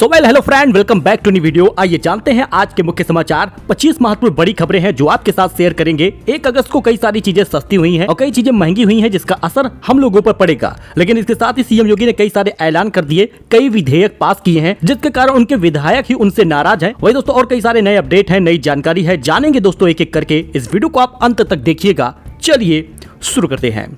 Hello friend, welcome back to new video. आइए जानते हैं आज के मुख्य समाचार। 25 महत्वपूर्ण बड़ी खबरें हैं जो आपके साथ शेयर करेंगे। 1 अगस्त को कई सारी चीजें सस्ती हुई हैं और कई चीजें महंगी हुई हैं जिसका असर हम लोगों पर पड़ेगा। लेकिन इसके साथ ही सीएम योगी ने कई सारे ऐलान कर दिए, कई विधेयक पास किए हैं जिसके कारण उनके विधायक ही उनसे नाराज हैं। वही दोस्तों और कई सारे नए अपडेट है, नई जानकारी है, जानेंगे दोस्तों एक एक करके। इस वीडियो को आप अंत तक देखिएगा। चलिए शुरू करते हैं।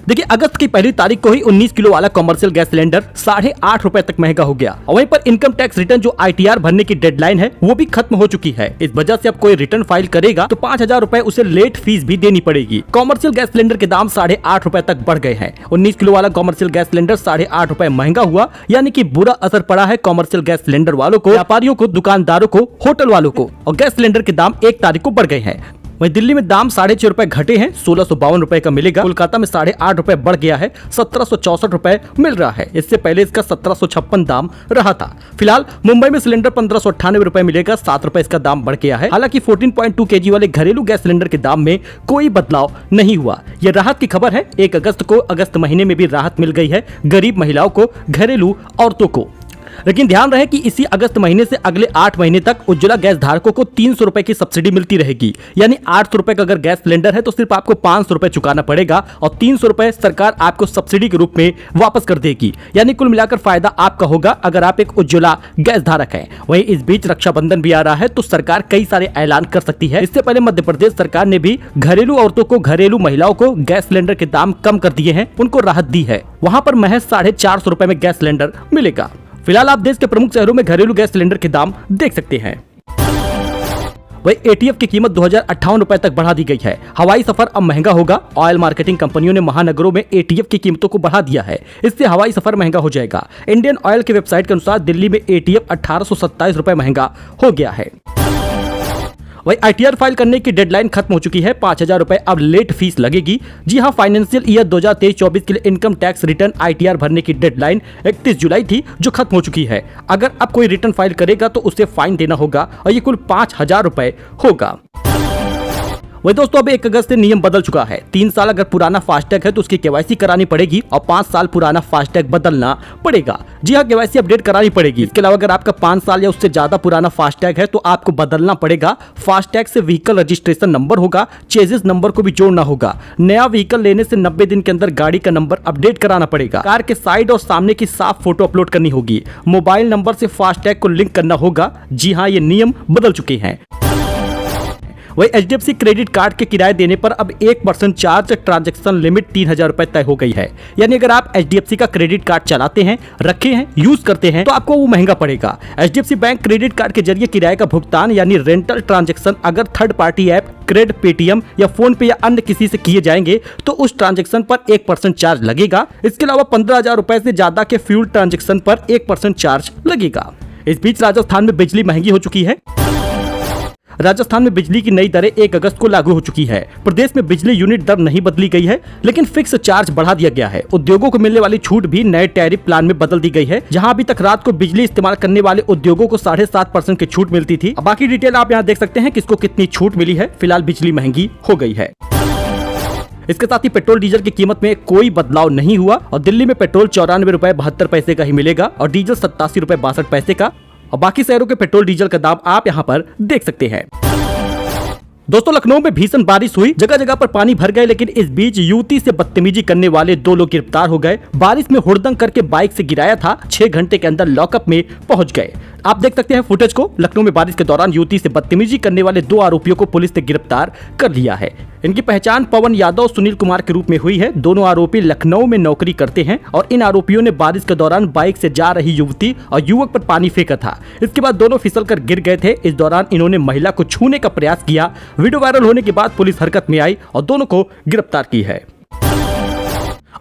देखिए, अगस्त की पहली तारीख को ही 19 किलो वाला कॉमर्शियल गैस सिलेंडर 8.5 रुपए तक महंगा हो गया। और वहीं पर इनकम टैक्स रिटर्न जो ITR भरने की डेडलाइन है वो भी खत्म हो चुकी है। इस वजह से अब कोई रिटर्न फाइल करेगा तो 5,000 रुपए उसे लेट फीस भी देनी पड़ेगी। कॉमर्शियल गैस सिलेंडर के दाम 8.5 रुपए तक बढ़ गए हैं। 19 किलो वाला कॉमर्शियल गैस सिलेंडर 8.5 रुपए महंगा हुआ, यानी कि बुरा असर पड़ा है कॉमर्शियल गैस सिलेंडर वालों को, व्यापारियों को, दुकानदारों को, होटल वालों को। और गैस सिलेंडर के दाम 1 तारीख को बढ़ गए हैं। वहीं दिल्ली में दाम 6.5 रुपए घटे हैं, 1652 रुपए का मिलेगा। कोलकाता में 8.5 रुपए बढ़ गया है, 1764 रुपए मिल रहा है। इससे पहले इसका 1756 दाम रहा था। फिलहाल मुंबई में सिलेंडर 1598 रुपए मिलेगा, 7 रुपए इसका दाम बढ़ गया है। हालांकि 14.2 kg वाले घरेलू गैस सिलेंडर के दाम में कोई बदलाव नहीं हुआ। यह राहत की खबर है। 1 अगस्त को अगस्त महीने में भी राहत मिल गई है गरीब महिलाओं को, घरेलू औरतों को। लेकिन ध्यान रहे कि इसी अगस्त महीने से अगले 8 महीने तक उज्ज्वला गैस धारकों को 300 रुपए की सब्सिडी मिलती रहेगी। यानी 800 रुपए का अगर गैस सिलेंडर है तो सिर्फ आपको 500 रुपए चुकाना पड़ेगा और 300 रुपए सरकार आपको सब्सिडी के रूप में वापस कर देगी। यानी कुल मिलाकर फायदा आपका होगा अगर आप एक उज्ज्वला गैस धारक हैं। वहीं इस बीच रक्षाबंधन भी आ रहा है तो सरकार कई सारे ऐलान कर सकती है। इससे पहले मध्य प्रदेश सरकार ने भी घरेलू औरतों को, घरेलू महिलाओं को गैस सिलेंडर के दाम कम कर दिए हैं, उनको राहत दी है। वहां पर महज 450 रुपए में गैस सिलेंडर मिलेगा। फिलहाल आप देश के प्रमुख शहरों में घरेलू गैस सिलेंडर के दाम देख सकते हैं। वही ATF की कीमत 2058 रुपए तक बढ़ा दी गई है। हवाई सफर अब महंगा होगा। ऑयल मार्केटिंग कंपनियों ने महानगरों में ATF की कीमतों को बढ़ा दिया है। इससे हवाई सफर महंगा हो जाएगा। इंडियन ऑयल की वेबसाइट के अनुसार दिल्ली में ATF 1827 रुपए महंगा हो गया है। वही ITR फाइल करने की डेडलाइन खत्म हो चुकी है। 5,000 रुपए अब लेट फीस लगेगी। जी हां, फाइनेंशियल ईयर 2023-24 के लिए इनकम टैक्स रिटर्न ITR भरने की डेडलाइन 31 जुलाई थी, जो खत्म हो चुकी है। अगर अब कोई रिटर्न फाइल करेगा तो उसे फाइन देना होगा और ये कुल 5,000 रुपए होगा। वही दोस्तों अब 1 अगस्त से नियम बदल चुका है। 3 साल अगर पुराना फास्टैग है तो उसकी KYC करानी पड़ेगी और 5 साल पुराना फास्टैग बदलना पड़ेगा। जी हाँ, KYC अपडेट करानी पड़ेगी। इसके अलावा अगर आपका 5 साल या उससे ज्यादा पुराना फास्टैग है तो आपको बदलना पड़ेगा। फास्टैग से व्हीकल रजिस्ट्रेशन नंबर होगा, चेजिस नंबर को भी जोड़ना होगा। नया व्हीकल लेने से 90 दिन के अंदर गाड़ी का नंबर अपडेट कराना पड़ेगा। कार के साइड और सामने की साफ फोटो अपलोड करनी होगी। मोबाइल नंबर से फास्टैग को लिंक करना होगा। जी हाँ, ये नियम बदल चुके हैं। वही HDFC क्रेडिट कार्ड के किराए देने पर अब 1% चार्ज ट्रांजैक्शन लिमिट 3,000 रुपए तय हो गई है। यानी अगर आप HDFC का क्रेडिट कार्ड चलाते हैं, रखे हैं, यूज करते हैं तो आपको वो महंगा पड़ेगा। HDFC बैंक क्रेडिट कार्ड के जरिए किराए का भुगतान यानी रेंटल ट्रांजैक्शन अगर third party app Cred, Paytm या फोन पे या अन्य किसी से किए जाएंगे तो उस ट्रांजैक्शन पर 1% चार्ज लगेगा। इसके अलावा 15,000 रुपए से ज्यादा के फ्यूल ट्रांजैक्शन पर 1% चार्ज लगेगा। इस बीच राजस्थान में बिजली महंगी हो चुकी है। राजस्थान में बिजली की नई दरें 1 अगस्त को लागू हो चुकी है। प्रदेश में बिजली यूनिट दर नहीं बदली गई है, लेकिन फिक्स चार्ज बढ़ा दिया गया है। उद्योगों को मिलने वाली छूट भी नए टैरिफ प्लान में बदल दी गई है। जहां अभी तक रात को बिजली इस्तेमाल करने वाले उद्योगों को 7.5% की छूट मिलती थी। बाकी डिटेल आप यहाँ देख सकते हैं किसको कितनी छूट मिली है। फिलहाल बिजली महंगी हो गई है। इसके साथ ही पेट्रोल डीजल की कीमत में कोई बदलाव नहीं हुआ और दिल्ली में पेट्रोल 94 रुपए 72 पैसे का ही मिलेगा और डीजल 87 रुपए 62 पैसे का। और बाकी शहरों के पेट्रोल डीजल का दाम आप यहाँ पर देख सकते हैं। दोस्तों लखनऊ में भीषण बारिश हुई, जगह जगह पर पानी भर गए। लेकिन इस बीच युवती से बदतमीजी करने वाले 2 लोग गिरफ्तार हो गए। बारिश में हुड़दंग करके बाइक से गिराया था, 6 घंटे के अंदर लॉकअप में पहुंच गए। आप देख सकते हैं फुटेज को। लखनऊ में बारिश के दौरान युवती से बदतमीजी करने वाले 2 आरोपियों को पुलिस ने गिरफ्तार कर लिया है। इनकी पहचान पवन यादव और सुनील कुमार के रूप में हुई है। दोनों आरोपी लखनऊ में नौकरी करते हैं और इन आरोपियों ने बारिश के दौरान बाइक से जा रही युवती और युवक पर पानी फेंका था। इसके बाद दोनों फिसलकर गिर गए थे। इस दौरान इन्होंने महिला को छूने का प्रयास किया। वीडियो वायरल होने के बाद पुलिस हरकत में आई और दोनों को गिरफ्तार की है।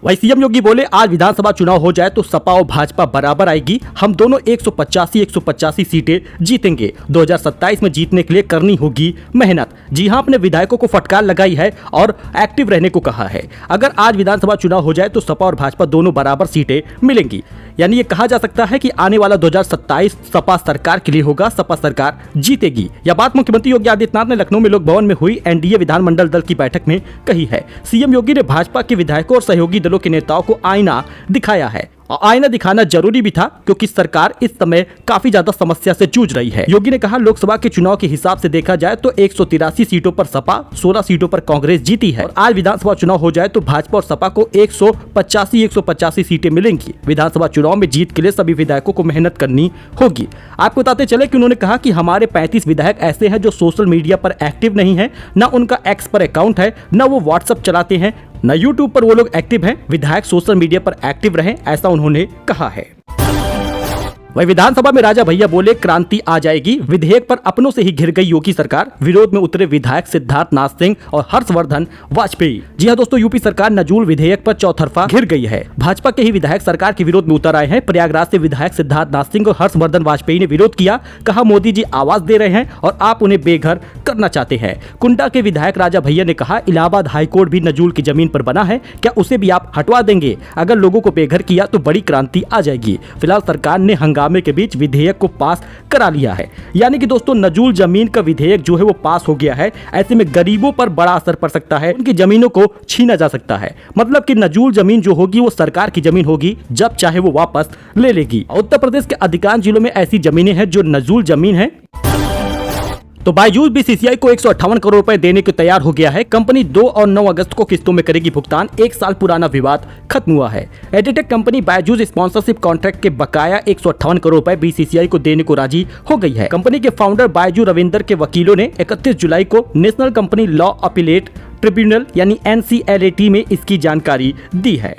वही सीएम योगी बोले, आज विधानसभा चुनाव हो जाए तो सपा और भाजपा बराबर आएगी। हम दोनों 185 सीटें जीतेंगे। 2027 में जीतने के लिए करनी होगी मेहनत। जी हां, अपने विधायकों को फटकार लगाई है और एक्टिव रहने को कहा है। अगर आज विधानसभा चुनाव हो जाए तो सपा और भाजपा दोनों बराबर सीटें मिलेंगी। यानी ये कहा जा सकता है कि आने वाला 2027 सपा सरकार के लिए होगा, सपा सरकार जीतेगी। यह बात मुख्यमंत्री योगी आदित्यनाथ ने लखनऊ में लोक भवन में हुई एनडीए विधानमंडल दल की बैठक में कही है। सीएम योगी ने भाजपा के विधायकों और सहयोगी दलों के नेताओं को आईना दिखाया है और आईना दिखाना जरूरी भी था क्योंकि सरकार इस समय काफी ज्यादा समस्या से जूझ रही है। योगी ने कहा लोकसभा के चुनाव के हिसाब से देखा जाए तो 183 सीटों पर सपा, 16 सीटों पर कांग्रेस जीती है और आज विधानसभा चुनाव हो जाए तो भाजपा और सपा को 185 सीटें मिलेंगी। विधानसभा चुनाव में जीत के लिए सभी विधायकों को मेहनत करनी होगी। आपको बताते चले कि उन्होंने कहा कि हमारे 35 विधायक ऐसे हैं जो सोशल मीडिया पर एक्टिव नहीं है, न उनका एक्स पर अकाउंट है, न वो व्हाट्सएप चलाते हैं, न यूट्यूब पर वो लोग एक्टिव हैं। विधायक सोशल मीडिया पर एक्टिव रहें, ऐसा उन्होंने कहा है। वही विधानसभा में राजा भैया बोले क्रांति आ जाएगी। विधेयक पर अपनों से ही घिर गई योगी सरकार। विरोध में उतरे विधायक सिद्धार्थ नाथ सिंह और हर्षवर्धन वाजपेयी। जी हां दोस्तों, यूपी सरकार नजूल विधेयक पर चौतरफा घिर गई है। भाजपा के ही विधायक सरकार के विरोध में उतर आए हैं। प्रयागराज से विधायक सिद्धार्थ नाथ सिंह और हर्षवर्धन वाजपेयी ने विरोध किया। कहा मोदी जी आवाज दे रहे हैं और आप उन्हें बेघर करना चाहते हैं। कुंडा के विधायक राजा भैया ने कहा इलाहाबाद हाईकोर्ट भी नजूल की जमीन पर बना है, क्या उसे भी आप हटवा देंगे? अगर लोगों को बेघर किया तो बड़ी क्रांति आ जाएगी। फिलहाल सरकार ने हंगामे के बीच विधेयक को पास करा लिया है। यानी कि दोस्तों नजूल जमीन का विधेयक जो है वो पास हो गया है। ऐसे में गरीबों पर बड़ा असर पड़ सकता है, उनकी जमीनों को छीना जा सकता है। मतलब कि नजूल जमीन जो होगी वो सरकार की जमीन होगी, जब चाहे वो वापस ले लेगी। उत्तर प्रदेश के अधिकांश जिलों में ऐसी जमीनें हैं जो नजूल जमीन है। तो बायजूस भी सीसीआई को 158 करोड़ रुपए देने को तैयार हो गया है। कंपनी 2 और 9 अगस्त को किस्तों में करेगी भुगतान। 1 साल पुराना विवाद खत्म हुआ है। Edtech company Byju's sponsorship contract के बकाया 158 करोड़ रुपए बीसीसीआई को देने को राजी हो गई है। कंपनी के फाउंडर बायजू रविंदर के वकीलों ने 31 जुलाई को national company law appellate tribunal यानी NCLAT में इसकी जानकारी दी है।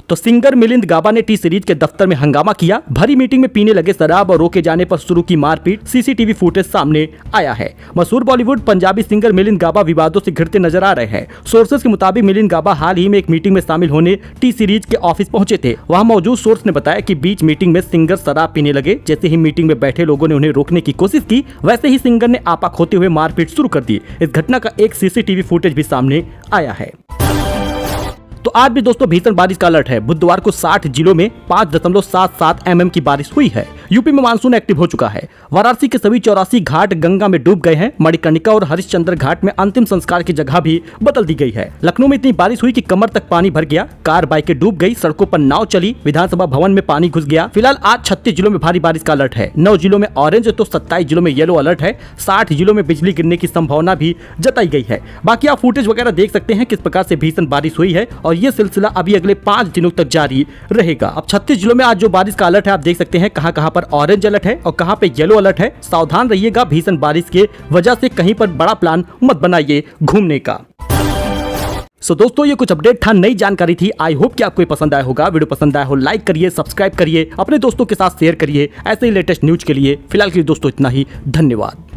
तो सिंगर मिलिंद गाबा ने टी सीरीज के दफ्तर में हंगामा किया। भरी मीटिंग में पीने लगे शराब और रोके जाने पर शुरू की मारपीट। सीसीटीवी फुटेज सामने आया है। मशहूर बॉलीवुड पंजाबी सिंगर मिलिंद गाबा विवादों से घिरते नजर आ रहे हैं। सोर्सेज के मुताबिक मिलिंद गाबा हाल ही में एक मीटिंग में शामिल होने टी सीरीज के ऑफिस पहुंचे थे। वहां मौजूद सोर्स ने बताया कि बीच मीटिंग में सिंगर शराब पीने लगे। जैसे ही मीटिंग में बैठे लोगों ने उन्हें रोकने की कोशिश की, वैसे ही सिंगर ने आपा खोते हुए मारपीट शुरू कर दी। इस घटना का एक सीसीटीवी फुटेज भी सामने आया है। तो आज भी दोस्तों भीषण बारिश का अलर्ट है। बुधवार को 60 जिलों में 5.77 mm की बारिश हुई है। यूपी में मानसून एक्टिव हो चुका है। वाराणसी के सभी 84 घाट गंगा में डूब गए हैं। मणिकर्णिका और हरिश्चंद्र घाट में अंतिम संस्कार की जगह भी बदल दी गई है। लखनऊ में इतनी बारिश हुई कि कमर तक पानी भर गया। कार बाइकें डूब गई, सड़कों पर नाव चली, विधानसभा भवन में पानी घुस गया। फिलहाल आज 36 जिलों में भारी बारिश का अलर्ट है। 9 जिलों में ऑरेंज तो 27 जिलों में येलो अलर्ट है। 60 जिलों में बिजली गिरने की संभावना भी जताई गई है। बाकी आप फुटेज वगैरह देख सकते हैं किस प्रकार से भीषण बारिश हुई है और ये सिलसिला अभी अगले 5 दिनों तक जारी रहेगा। अब 36 जिलों में आज जो बारिश का अलर्ट है आप देख सकते हैं कहां पर ऑरेंज अलर्ट है और कहां पे येलो अलर्ट है। सावधान रहिएगा, भीषण बारिश के वजह से कहीं पर बड़ा प्लान मत बनाइए घूमने का। सो दोस्तों ये कुछ अपडेट था, नई जानकारी थी। आई होप कि आपको ये पसंद आया होगा। वीडियो पसंद आया हो लाइक करिए, सब्सक्राइब करिए, अपने दोस्तों के साथ शेयर करिए। ऐसे ही लेटेस्ट न्यूज के लिए फिलहाल के लिए दोस्तों इतना ही। धन्यवाद।